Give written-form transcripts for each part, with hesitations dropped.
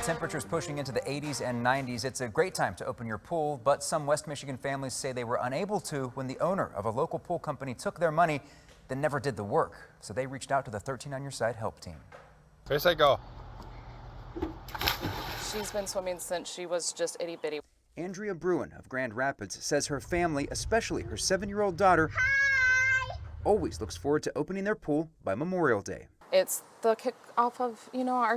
With temperatures pushing into the 80s and 90s, it's a great time to open your pool, but some West Michigan families say they were unable to when the owner of a local pool company took their money, then never did the work. So they reached out to the 13 on Your Side help team. Face I go. She's been swimming since she was just itty bitty. Andrea Bruin of Grand Rapids says her family, especially her 7-year-old daughter, always looks forward to opening their pool by Memorial Day. It's the kickoff of,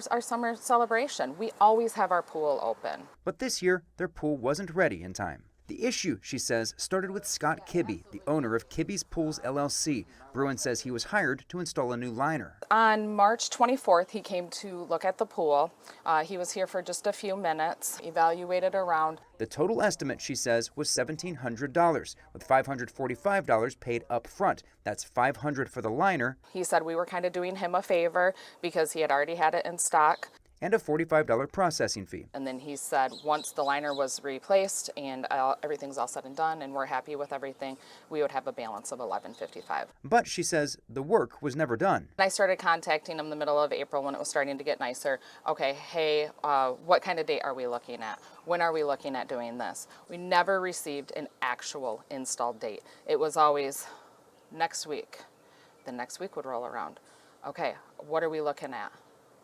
our summer celebration. We always have our pool open. But this year, their pool wasn't ready in time. The issue, she says, started with Scott Kibbe, the owner of Kibbe's Pools LLC. Bruin says he was hired to install a new liner. On March 24th, he came to look at the pool. He was here for just a few minutes, evaluated around. The total estimate, she says, was $1,700, with $545 paid up front. That's $500 for the liner. He said we were kind of doing him a favor because he had already had it in stock. And a $45 processing fee. And then he said once the liner was replaced and everything's all said and done and we're happy with everything, we would have a balance of $1,155. But she says the work was never done. I started contacting him in the middle of April when it was starting to get nicer. Okay, hey, what kind of date are we looking at? When are we looking at doing this? We never received an actual install date. It was always next week. The next week would roll around. Okay, what are we looking at?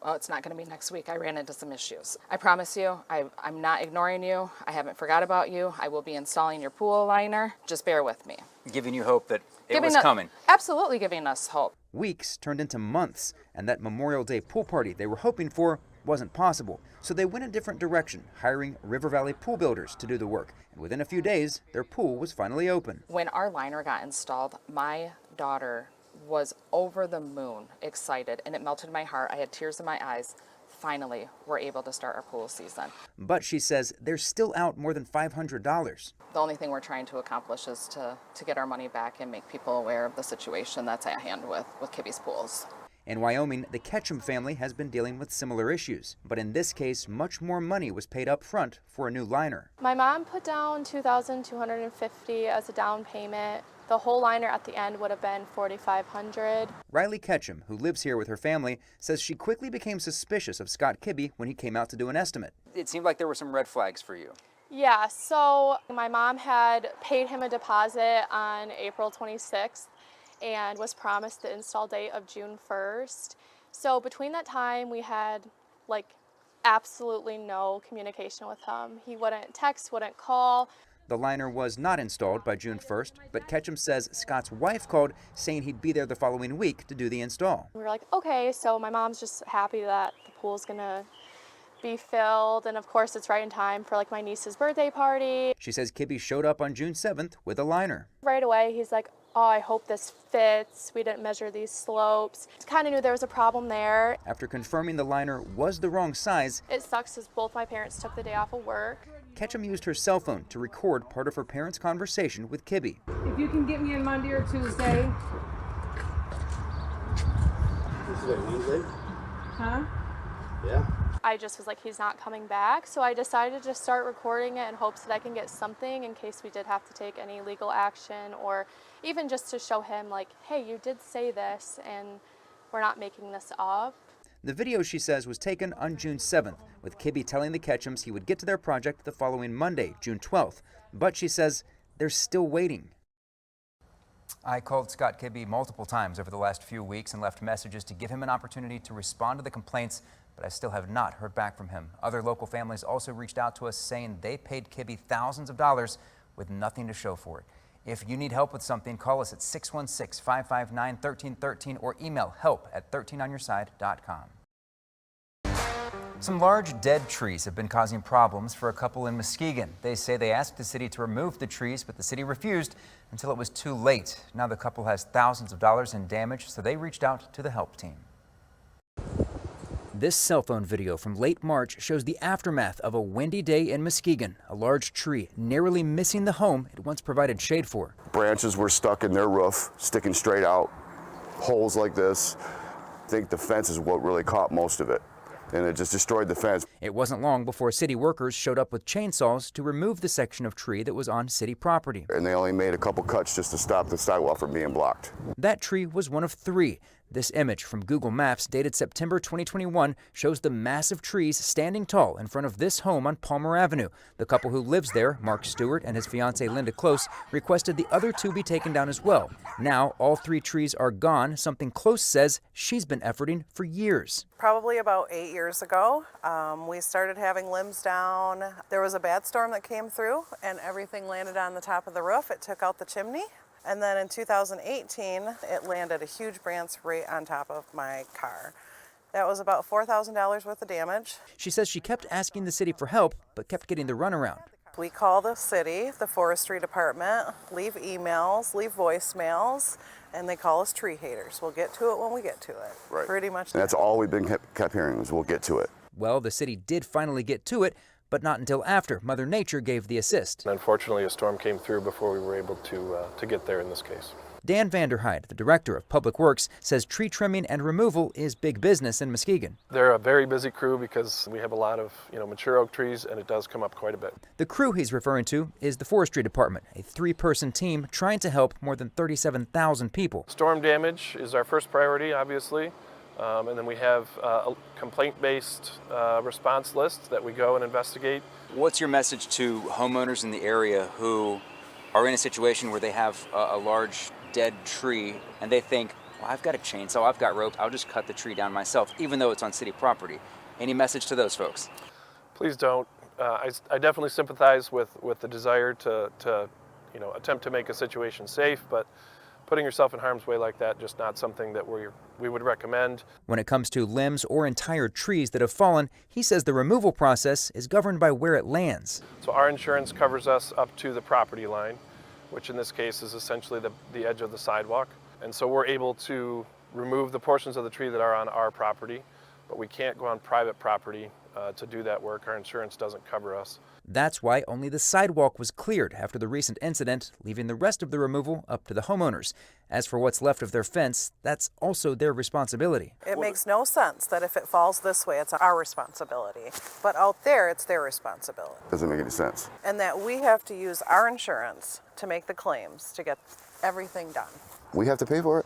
Oh, it's not going to be next week. I ran into some issues. I promise you, I'm not ignoring you. I haven't forgot about you. I will be installing your pool liner. Just bear with me. Giving you hope that it was coming. Absolutely giving us hope. Weeks turned into months, and that Memorial Day pool party they were hoping for wasn't possible. So they went a different direction, hiring River Valley pool builders to do the work. And within a few days, their pool was finally open. When our liner got installed, my daughter was over the moon excited, and it melted my heart. I had tears in my eyes. Finally, we're able to start our pool season. But she says they're still out more than $500. The only thing we're trying to accomplish is to get our money back and make people aware of the situation that's at hand with Kibbe's Pools. In Wyoming, the Ketchum family has been dealing with similar issues, but in this case, much more money was paid up front for a new liner. My mom put down $2,250 as a down payment. The whole liner at the end would have been $4,500. Riley Ketchum, who lives here with her family, says she quickly became suspicious of Scott Kibbe when he came out to do an estimate. It seemed like there were some red flags for you. Yeah, so my mom had paid him a deposit on April 26th and was promised the install date of June 1st. So between that time, we had absolutely no communication with him. He wouldn't text, wouldn't call. The liner was not installed by June 1st, but Ketchum says Scott's wife called saying he'd be there the following week to do the install. We were like, okay, so my mom's just happy that the pool's gonna be filled, and of course it's right in time for my niece's birthday party. She says Kibbe showed up on June 7th with a liner. Right away, he's like, oh, I hope this fits. We didn't measure these slopes. Kind of knew there was a problem there. After confirming the liner was the wrong size, it sucks because both my parents took the day off of work. Ketchum used her cell phone to record part of her parents' conversation with Kibbe. If you can get me in Monday or Tuesday. This is a Wednesday? Huh? Yeah. I just was like, he's not coming back. So I decided to start recording it in hopes that I can get something in case we did have to take any legal action, or even just to show him hey, you did say this and we're not making this up. The video, she says, was taken on June 7th, with Kibbe telling the Ketchums he would get to their project the following Monday, June 12th. But she says they're still waiting. I called Scott Kibbe multiple times over the last few weeks and left messages to give him an opportunity to respond to the complaints, but I still have not heard back from him. Other local families also reached out to us saying they paid Kibbe thousands of dollars with nothing to show for it. If you need help with something, call us at 616-559-1313 or email help@13onyourside.com. Some large dead trees have been causing problems for a couple in Muskegon. They say they asked the city to remove the trees, but the city refused until it was too late. Now the couple has thousands of dollars in damage, so they reached out to the help team. This cell phone video from late March shows the aftermath of a windy day in Muskegon. A large tree narrowly missing the home it once provided shade for. Branches were stuck in their roof, sticking straight out, holes like this. I think the fence is what really caught most of it, and it just destroyed the fence. It wasn't long before city workers showed up with chainsaws to remove the section of tree that was on city property. And they only made a couple cuts just to stop the sidewalk from being blocked. That tree was one of three. This image from Google Maps dated September 2021 shows the massive trees standing tall in front of this home on Palmer Avenue. The couple who lives there, Mark Stewart and his fiancee Linda Close, requested the other two be taken down as well. Now all 3 trees are gone, something Close says she's been efforting for years. Probably about 8 years ago, we started having limbs down. There was a bad storm that came through and everything landed on the top of the roof. It took out the chimney. And then in 2018, it landed a huge branch right on top of my car. That was about $4,000 worth of damage. She says she kept asking the city for help, but kept getting the runaround. We call the city, the forestry department, leave emails, leave voicemails, and they call us tree haters. We'll get to it when we get to it. Right. Pretty much. And that's all we've been kept hearing is we'll get to it. Well, the city did finally get to it, but not until after Mother Nature gave the assist. Unfortunately, a storm came through before we were able to get there in this case. Dan Vanderhyde, the director of Public Works, says tree trimming and removal is big business in Muskegon. They're a very busy crew because we have a lot of mature oak trees, and it does come up quite a bit. The crew he's referring to is the Forestry Department, a 3-person team trying to help more than 37,000 people. Storm damage is our first priority, obviously, and then we have a complaint-based response list that we go and investigate. What's your message to homeowners in the area who are in a situation where they have a large dead tree and they think, well, I've got a chainsaw, I've got rope, I'll just cut the tree down myself, even though it's on city property? Any message to those folks? Please don't. I definitely sympathize with the desire to attempt to make a situation safe, but putting yourself in harm's way like that, just not something that we would recommend. When it comes to limbs or entire trees that have fallen, he says the removal process is governed by where it lands. So our insurance covers us up to the property line, which in this case is essentially the edge of the sidewalk. And so we're able to remove the portions of the tree that are on our property, but we can't go on private property to do that work. Our insurance doesn't cover us. That's why only the sidewalk was cleared after the recent incident, leaving the rest of the removal up to the homeowners. As for what's left of their fence, that's also their responsibility. It makes no sense that if it falls this way, it's our responsibility. But out there, it's their responsibility. Doesn't make any sense. And that we have to use our insurance to make the claims to get everything done. We have to pay for it?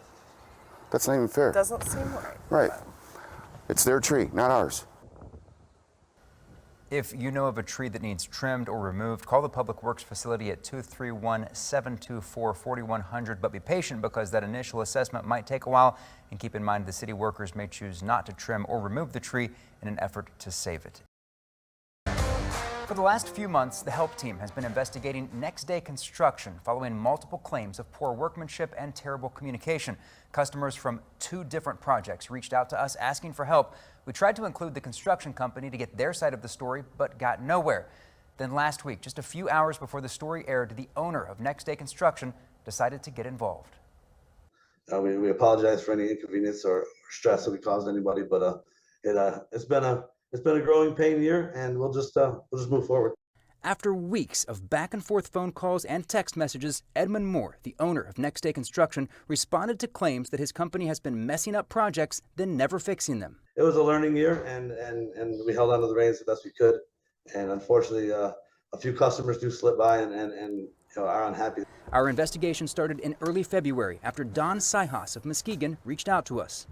That's not even fair. Doesn't seem right. Right. But It's their tree, not ours. If you know of a tree that needs trimmed or removed, call the Public Works facility at 231-724-4100, but be patient because that initial assessment might take a while, and keep in mind the city workers may choose not to trim or remove the tree in an effort to save it. For the last few months, the help team has been investigating next day construction following multiple claims of poor workmanship and terrible communication. Customers from 2 different projects reached out to us asking for help. We tried to include the construction company to get their side of the story, but got nowhere. Then last week, just a few hours before the story aired, the owner of Next Day Construction decided to get involved. We apologize for any inconvenience or stress that we caused anybody, but it's been a growing pain year, and we'll just move forward. After weeks of back and forth phone calls and text messages, Edmund Moore, the owner of Next Day Construction, responded to claims that his company has been messing up projects, then never fixing them. It was a learning year, and we held onto the reins the best we could. And unfortunately, a few customers do slip by and are unhappy. Our investigation started in early February after Don Sihas of Muskegon reached out to us.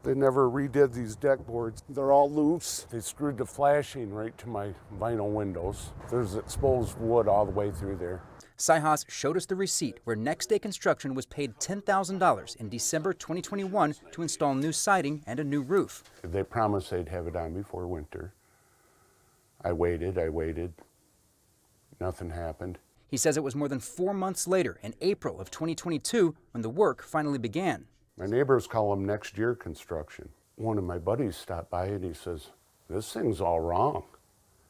They never redid these deck boards. They're all loose. They screwed the flashing right to my vinyl windows. There's exposed wood all the way through there. Sihas showed us the receipt where Next Day Construction was paid $10,000 in December 2021 to install new siding and a new roof. They promised they'd have it on before winter. I waited. Nothing happened. He says it was more than 4 months later, in April of 2022, when the work finally began. My neighbors call them next year construction. One of my buddies stopped by and he says, "This thing's all wrong."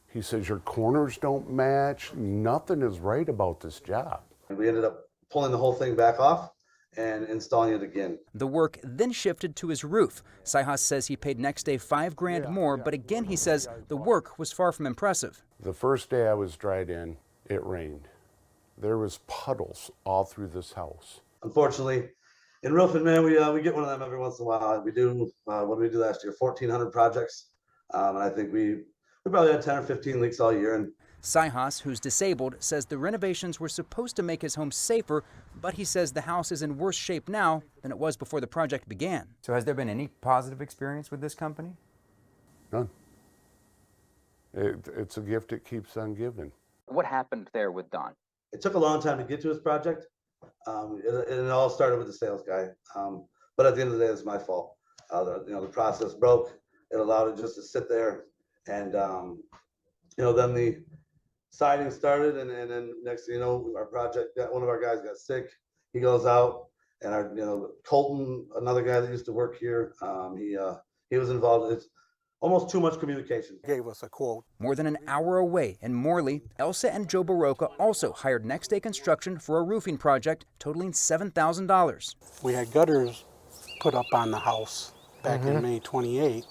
He says, "Your corners don't match. Nothing is right about this job." And we ended up pulling the whole thing back off and installing it again. The work then shifted to his roof. Sihas says he paid Next Day $5,000 more, but again he says the work was far from impressive. The first day I was dried in, it rained. There was puddles all through this house. Unfortunately, in roofing, man, we get one of them every once in a while. We do, what did we do last year? 1,400 projects. And I think we probably had 10 or 15 leaks all year. And Sihas, who's disabled, says the renovations were supposed to make his home safer, but he says the house is in worse shape now than it was before the project began. So has there been any positive experience with this company? None. It's a gift that keeps on giving. What happened there with Don? It took a long time to get to his project. It all started with the sales guy. But at the end of the day, it's my fault. The process broke. It allowed it just to sit there. And, then the siding started. And then next thing you know, our project, one of our guys got sick. He goes out. And Colton, another guy that used to work here, he was involved. It's almost too much communication. Gave us a quote. More than an hour away in Morley, Elsa and Joe Barocca also hired Next Day Construction for a roofing project totaling $7,000. We had gutters put up on the house back in May 28th,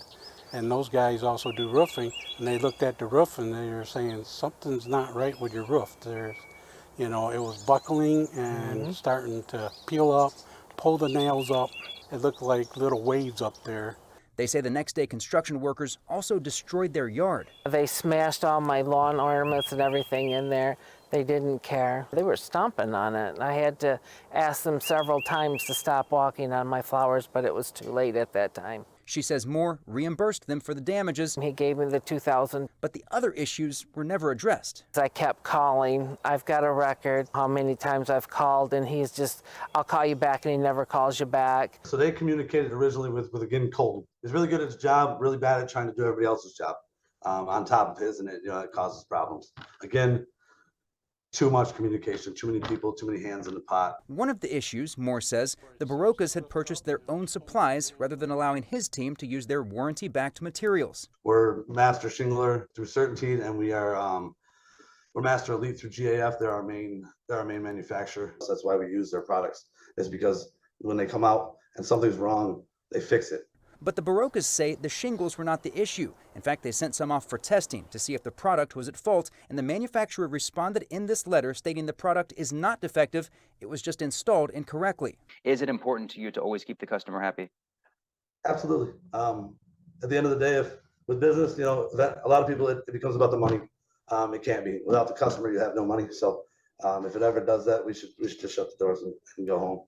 and those guys also do roofing, and they looked at the roof and they were saying something's not right with your roof. There's, it was buckling and starting to peel up, pull the nails up. It looked like little waves up there. They say the Next Day Construction workers also destroyed their yard. They smashed all my lawn ornaments and everything in there. They didn't care. They were stomping on it. I had to ask them several times to stop walking on my flowers, but it was too late at that time. She says Moore reimbursed them for the damages. He gave me the $2,000. But the other issues were never addressed. I kept calling. I've got a record how many times I've called, and he's just, I'll call you back, and he never calls you back. So they communicated originally with again, Colton. He's really good at his job, really bad at trying to do everybody else's job on top of his, and it causes problems. Again, too much communication, too many people, too many hands in the pot. One of the issues, Moore says, the Baroccas had purchased their own supplies rather than allowing his team to use their warranty-backed materials. We're Master Shingler through Certainty, and we're Master Elite through GAF. They're our main manufacturer. So that's why we use their products, is because when they come out and something's wrong, they fix it. But the Baroccas say the shingles were not the issue. In fact, they sent some off for testing to see if the product was at fault, and the manufacturer responded in this letter stating the product is not defective, it was just installed incorrectly. Is it important to you to always keep the customer happy? Absolutely. At the end of the day, with business, that a lot of people, it becomes about the money. It can't be. Without the customer, you have no money. So if it ever does that, we should just shut the doors and go home.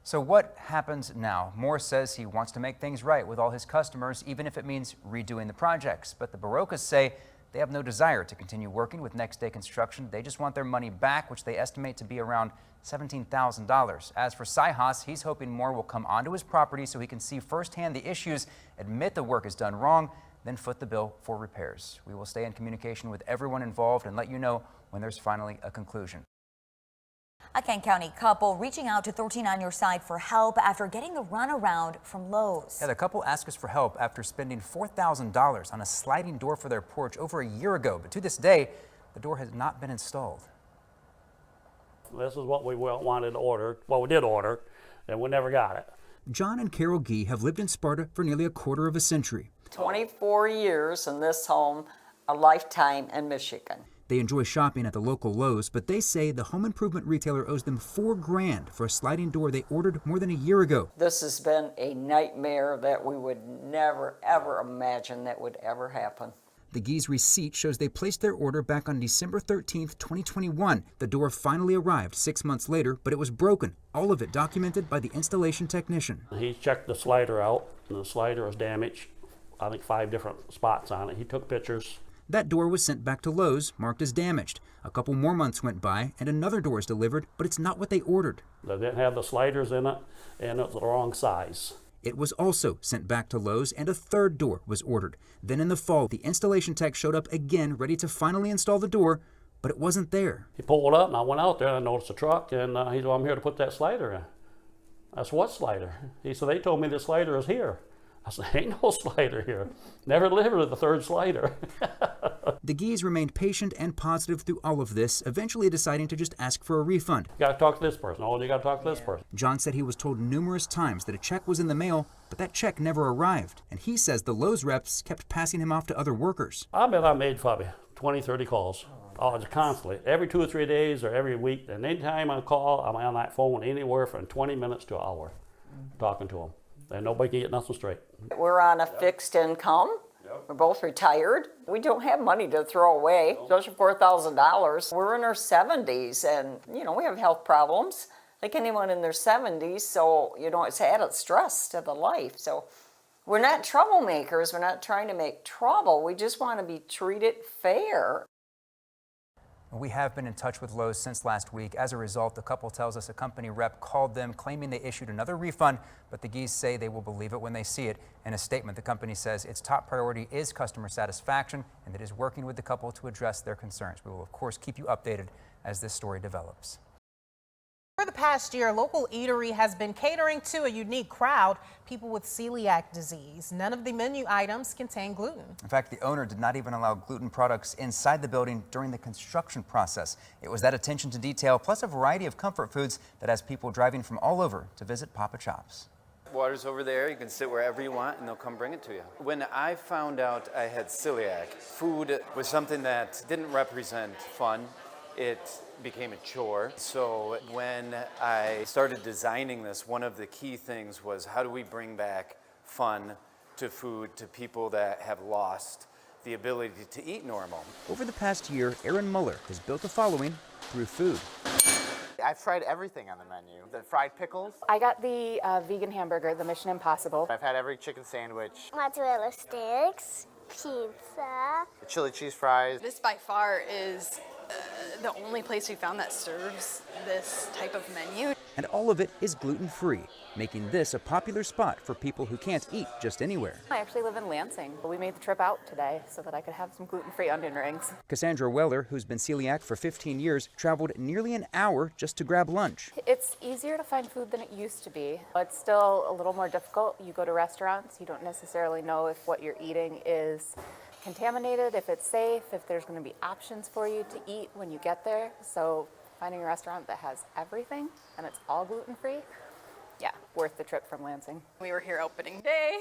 So what happens now? Moore says he wants to make things right with all his customers, even if it means redoing the projects. But the Baroccas say they have no desire to continue working with Next Day Construction. They just want their money back, which they estimate to be around $17,000. As for Sihas, he's hoping Moore will come onto his property so he can see firsthand the issues, admit the work is done wrong, then foot the bill for repairs. We will stay in communication with everyone involved and let you know when there's finally a conclusion. A Kent County couple reaching out to 13 on Your Side for help after getting the runaround from Lowe's. Yeah, the couple asked us for help after spending $4,000 on a sliding door for their porch over a year ago. But to this day, the door has not been installed. This is what we wanted to order. Well, we did order, and we never got it. John and Carol Gee have lived in Sparta for nearly a quarter of a century. 24 years in this home, a lifetime in Michigan. They enjoy shopping at the local Lowe's, but they say the home improvement retailer owes them $4 grand for a sliding door they ordered more than a year ago. This has been a nightmare that we would never, ever imagine that would ever happen. The Gee's receipt shows they placed their order back on December 13th, 2021. The door finally arrived 6 months later, but it was broken, all of it documented by the installation technician. He checked the slider out, and the slider was damaged. I think 5 different spots on it. He took pictures. That door was sent back to Lowe's, marked as damaged. A couple more months went by, and another door is delivered, but it's not what they ordered. They didn't have the sliders in it, and it was the wrong size. It was also sent back to Lowe's, and a third door was ordered. Then in the fall, the installation tech showed up again, ready to finally install the door, but it wasn't there. He pulled up, and I went out there, and I noticed a truck, and he said, I'm here to put that slider in. I said, what slider? He said, they told me the slider is here. I said, ain't no slider here. Never delivered the third slider. The Gees remained patient and positive through all of this, eventually deciding to just ask for a refund. You got to talk to this person. Oh, you got to talk to this person. John said he was told numerous times that a check was in the mail, but that check never arrived. And he says the Lowe's reps kept passing him off to other workers. I bet I made probably 20, 30 calls. Oh, just constantly. Every 2 or 3 days or every week. And anytime I call, I'm on that phone anywhere from 20 minutes to an hour talking to them. And nobody can get nothing straight. We're on a fixed income, We're both retired. We don't have money to throw away, especially $4,000. We're in our 70s and, we have health problems like anyone in their 70s. So, it's added stress to the life. So we're not troublemakers. We're not trying to make trouble. We just want to be treated fair. We have been in touch with Lowe's since last week. As a result, the couple tells us a company rep called them claiming they issued another refund, but the Gees say they will believe it when they see it. In a statement, the company says its top priority is customer satisfaction and that it is working with the couple to address their concerns. We will, of course, keep you updated as this story develops. For the past year, local eatery has been catering to a unique crowd, people with celiac disease. None of the menu items contain gluten. In fact, the owner did not even allow gluten products inside the building during the construction process. It was that attention to detail, plus a variety of comfort foods, that has people driving from all over to visit Papa Chops. Water's over there. You can sit wherever you want and they'll come bring it to you. When I found out I had celiac, food was something that didn't represent fun. It became a chore. So when I started designing this, one of the key things was how do we bring back fun to food to people that have lost the ability to eat normal. Over the past year, Aaron Muller has built a following through food. I've tried everything on the menu. The fried pickles. I got the vegan hamburger, the Mission Impossible. I've had every chicken sandwich. Mozzarella sticks, pizza. The chili cheese fries. This by far is the only place we found that serves this type of menu. And all of it is gluten-free, making this a popular spot for people who can't eat just anywhere. I actually live in Lansing, but we made the trip out today so that I could have some gluten-free onion rings. Cassandra Weller, who's been celiac for 15 years, traveled nearly an hour just to grab lunch. It's easier to find food than it used to be. It's still a little more difficult. You go to restaurants, you don't necessarily know if what you're eating is contaminated, if it's safe, if there's going to be options for you to eat when you get there. So finding a restaurant that has everything and it's all gluten-free, yeah, worth the trip from Lansing. We were here opening day.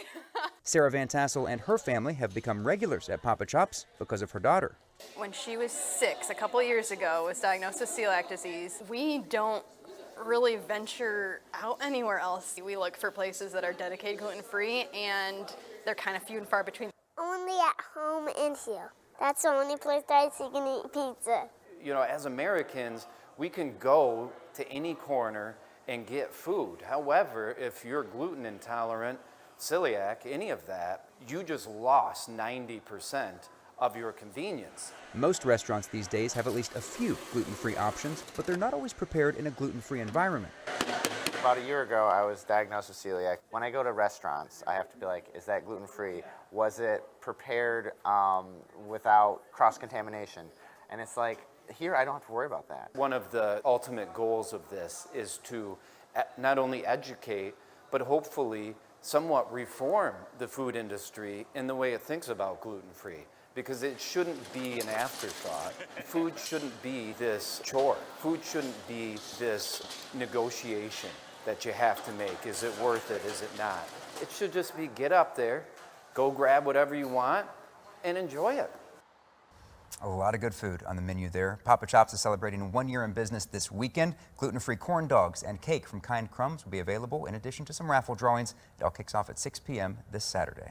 Sarah Van Tassel and her family have become regulars at Papa Chops because of her daughter. When she was 6, a couple of years ago, was diagnosed with celiac disease. We don't really venture out anywhere else. We look for places that are dedicated gluten-free, and they're kind of few and far between. Only at home and here. That's the only place that I can eat pizza. As Americans, we can go to any corner and get food. However, if you're gluten intolerant, celiac, any of that, you just lost 90% of your convenience. Most restaurants these days have at least a few gluten-free options, but they're not always prepared in a gluten-free environment. About a year ago, I was diagnosed with celiac. When I go to restaurants, I have to be like, is that gluten-free? Was it prepared without cross-contamination? And it's like, here, I don't have to worry about that. One of the ultimate goals of this is to not only educate, but hopefully somewhat reform the food industry in the way it thinks about gluten-free. Because it shouldn't be an afterthought. Food shouldn't be this chore. Food shouldn't be this negotiation that you have to make. Is it worth it? Is it not? It should just be get up there, go grab whatever you want, and enjoy it. A lot of good food on the menu there. Papa Chops is celebrating 1 year in business this weekend. Gluten-free corn dogs and cake from Kind Crumbs will be available in addition to some raffle drawings. It all kicks off at 6 p.m. this Saturday.